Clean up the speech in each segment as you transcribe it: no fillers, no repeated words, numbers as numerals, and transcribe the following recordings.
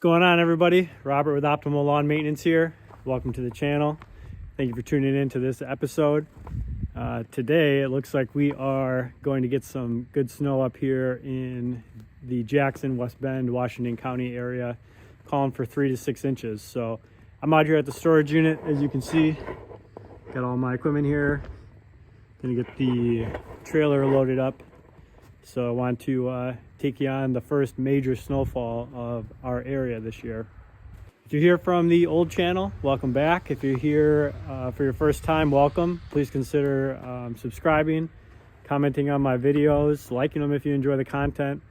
going on, everybody? Robert with Optimal Lawn Maintenance here. Welcome to the channel. Thank you for tuning in to this episode. Today it looks like we are going to get some good snow up here in the Jackson, West Bend, Washington County area, calling for 3 to 6 inches. So I'm out here at the storage unit, as you can see. Got all my equipment here. Gonna get the trailer loaded up. So I want to take you on the first major snowfall of our area this year. If you're here from the old channel, welcome back. If you're here for your first time, welcome. Please consider subscribing, commenting on my videos, liking them if you enjoy the content.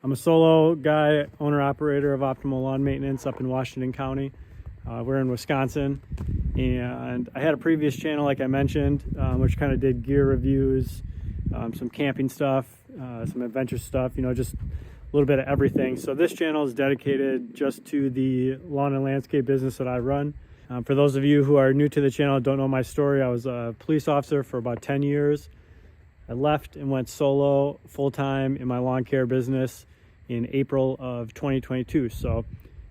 I'm a solo guy, owner-operator of Optimal Lawn Maintenance up in Washington County. We're in Wisconsin, and I had a previous channel, like I mentioned, which kind of did gear reviews, some camping stuff, some adventure stuff, just a little bit of everything. So this channel is dedicated just to the lawn and landscape business that I run. For those of you who are new to the channel and don't know my story, I was a police officer for about 10 years. I left and went solo full-time in my lawn care business in April of 2022. So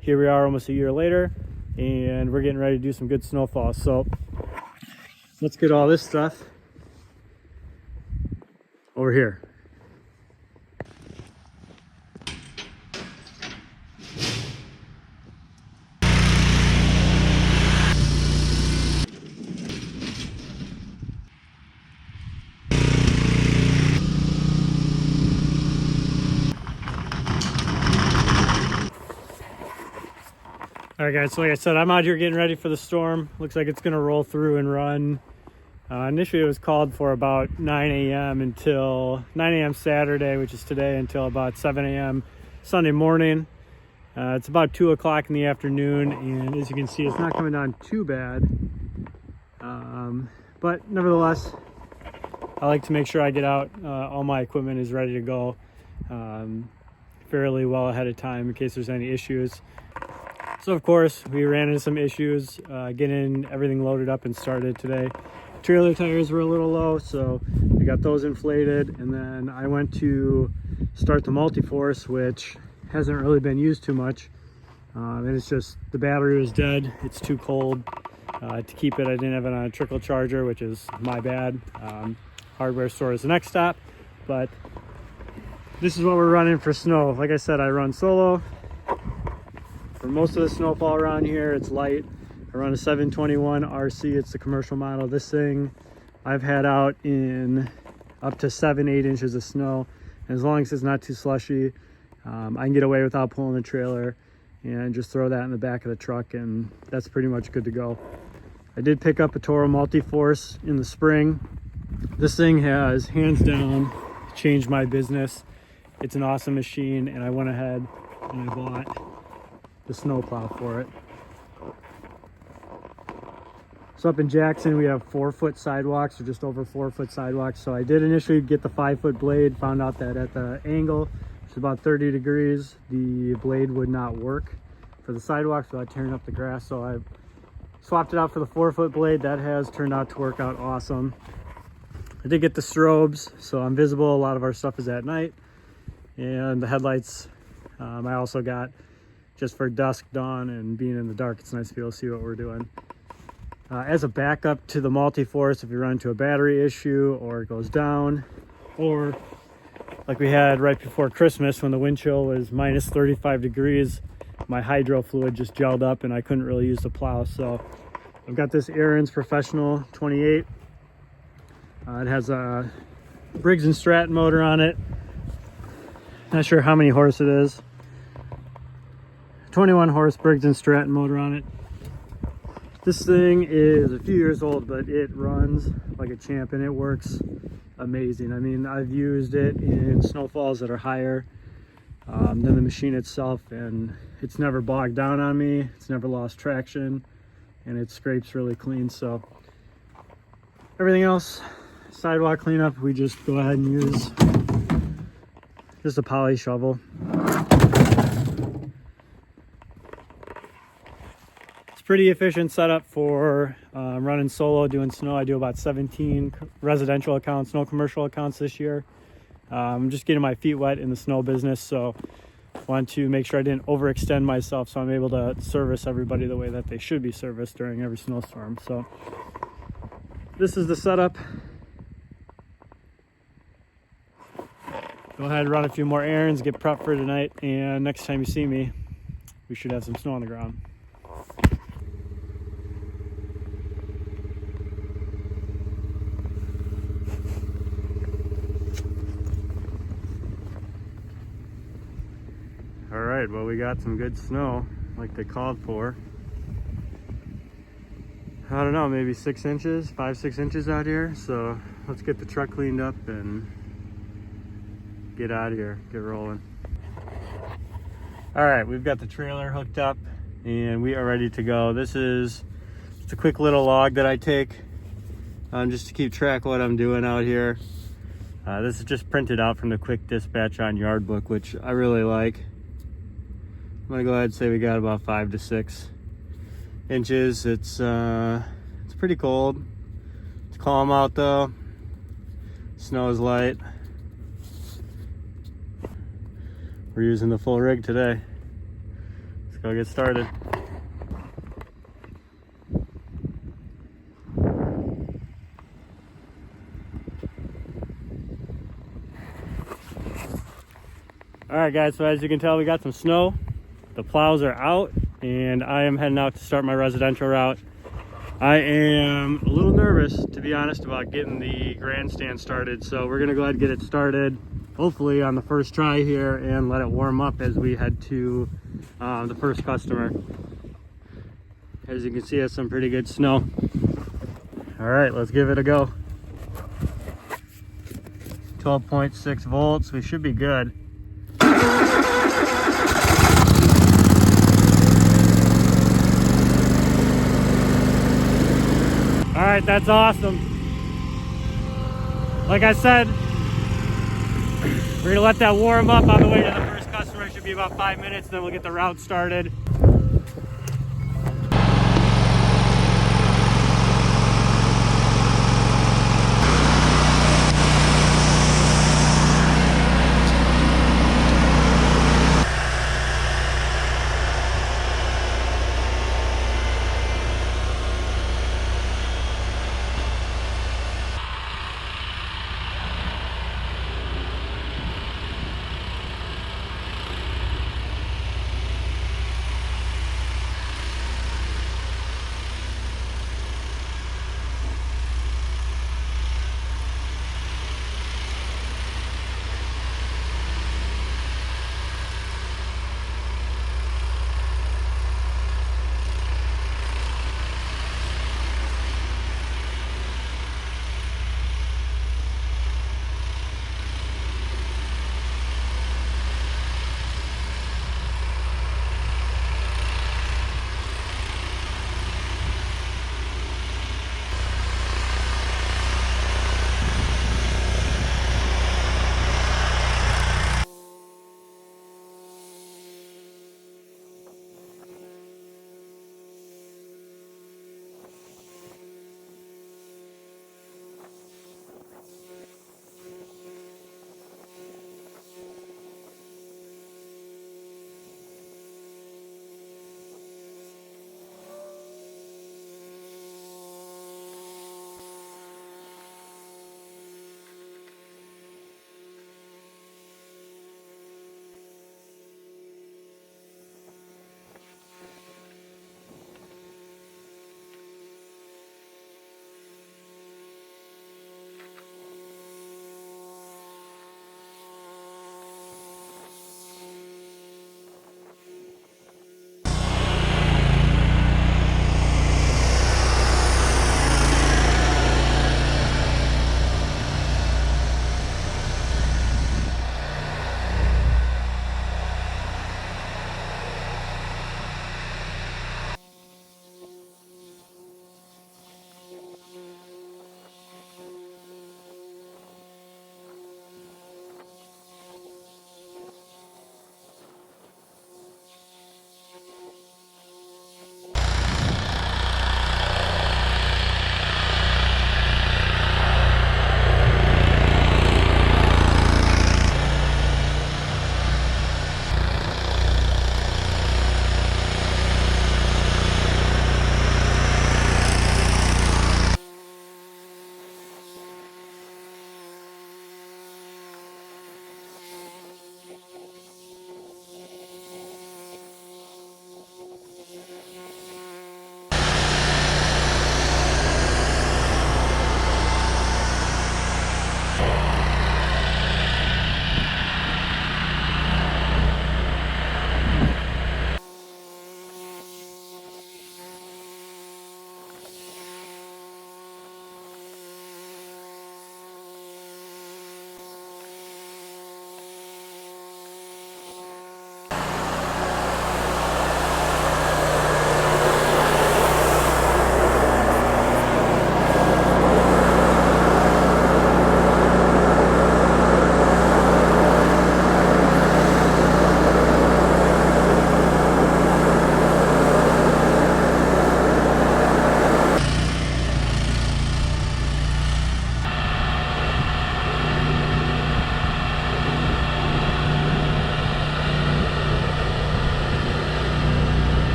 here we are almost a year later, and we're getting ready to do some good snowfall. So let's get all this stuff over here. All right, guys, so like I said, I'm out here getting ready for the storm. Looks like it's gonna roll through and run. Initially it was called for about 9 a.m. Saturday, which is today, until about 7 a.m. Sunday morning. It's about 2 o'clock in the afternoon, and as you can see, it's not coming down too bad. But nevertheless, I like to make sure I get out. All my equipment is ready to go fairly well ahead of time in case there's any issues. So of course, we ran into some issues getting everything loaded up and started today. Trailer tires were a little low, so I got those inflated, and then I went to start the Multiforce, which hasn't really been used too much. And it's just, the battery was dead. It's too cold to keep it. I didn't have it on a trickle charger, which is my bad. Hardware store is the next stop, but this is what we're running for snow. Like I said, I run solo. For most of the snowfall around here, it's light. I run a 721 RC. It's the commercial model. This thing I've had out in up to 7-8 inches of snow. And as long as it's not too slushy, I can get away without pulling the trailer and just throw that in the back of the truck, and that's pretty much good to go. I did pick up a Toro Multiforce in the spring. This thing has hands down changed my business. It's an awesome machine, and I went ahead and I bought the snowplow for it. So up in Jackson, we have 4-foot sidewalks, or just over 4-foot sidewalks. So I did initially get the 5-foot blade, found out that at the angle, which is about 30 degrees, the blade would not work for the sidewalks without tearing up the grass. So I swapped it out for the 4-foot blade. That has turned out to work out awesome. I did get the strobes, so I'm visible. A lot of our stuff is at night. And the headlights, I also got just for dusk, dawn, and being in the dark. It's nice to be able to see what we're doing. As a backup to the Multiforce, if you run into a battery issue or it goes down, or like we had right before Christmas when the wind chill was minus 35 degrees, my hydro fluid just gelled up and I couldn't really use the plow. So I've got this Aaron's Professional 28. It has a Briggs & Stratton motor on it. Not sure how many horse it is. 21 horse Briggs & Stratton motor on it. This thing is a few years old, but it runs like a champ and it works amazing. I mean, I've used it in snowfalls that are higher than the machine itself, and it's never bogged down on me. It's never lost traction, and it scrapes really clean. So everything else, sidewalk cleanup, we just go ahead and use just a poly shovel. Pretty efficient setup for running solo, doing snow. I do about 17 residential accounts, no commercial accounts this year. I'm just getting my feet wet in the snow business, so Want to make sure I didn't overextend myself, so I'm able to service everybody the way that they should be serviced during every snowstorm. So this is the setup. Go ahead and run a few more errands, get prepped for tonight, and next time you see me, we should have some snow on the ground. All right, well, we got some good snow like they called for. I don't know, maybe 6 inches, 5-6 inches out here. So let's get the truck cleaned up and get out of here, get rolling. All right, we've got the trailer hooked up and we are ready to go. This is just a quick little log that I take just to keep track of what I'm doing out here. This is just printed out from the quick dispatch on Yard Book, which I really like. I'm gonna go ahead and say we got about 5 to 6 inches. It's pretty cold. It's calm out though. Snow is light. We're using the full rig today. Let's go get started. All right, guys, so as you can tell, we got some snow. The plows are out, and I am heading out to start my residential route. I am a little nervous, to be honest, about getting the grandstand started, so we're gonna go ahead and get it started, hopefully on the first try here, and let it warm up as we head to the first customer. As you can see, it's some pretty good snow. All right, let's give it a go. 12.6 volts, we should be good. All right, that's awesome. Like I said, we're gonna let that warm up on the way to the first customer. It should be about 5 minutes, then we'll get the route started.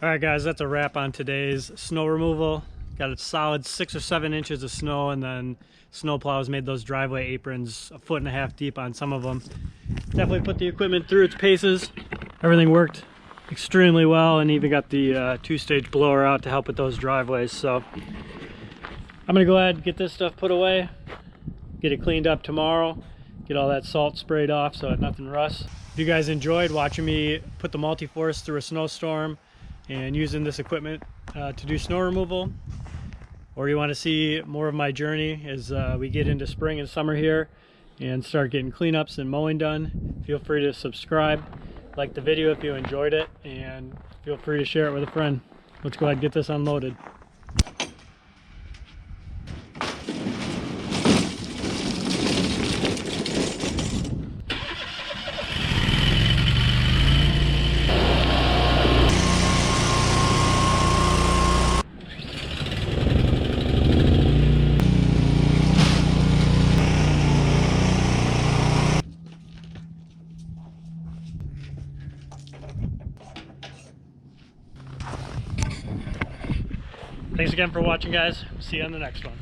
All right, guys, that's a wrap on today's snow removal. Got a solid 6 or 7 inches of snow, and then snow plows made those driveway aprons 1.5 feet deep on some of them. Definitely put the equipment through its paces. Everything worked extremely well, and even got the 2-stage blower out to help with those driveways. So I'm gonna go ahead and get this stuff put away, get it cleaned up tomorrow, get all that salt sprayed off so that nothing rusts. If you guys enjoyed watching me put the Multiforce through a snowstorm and using this equipment to do snow removal, or you want to see more of my journey as we get into spring and summer here and start getting cleanups and mowing done, feel free to subscribe, like the video if you enjoyed it, and feel free to share it with a friend. Let's go ahead and get this unloaded. Thanks again for watching, guys. See you on the next one.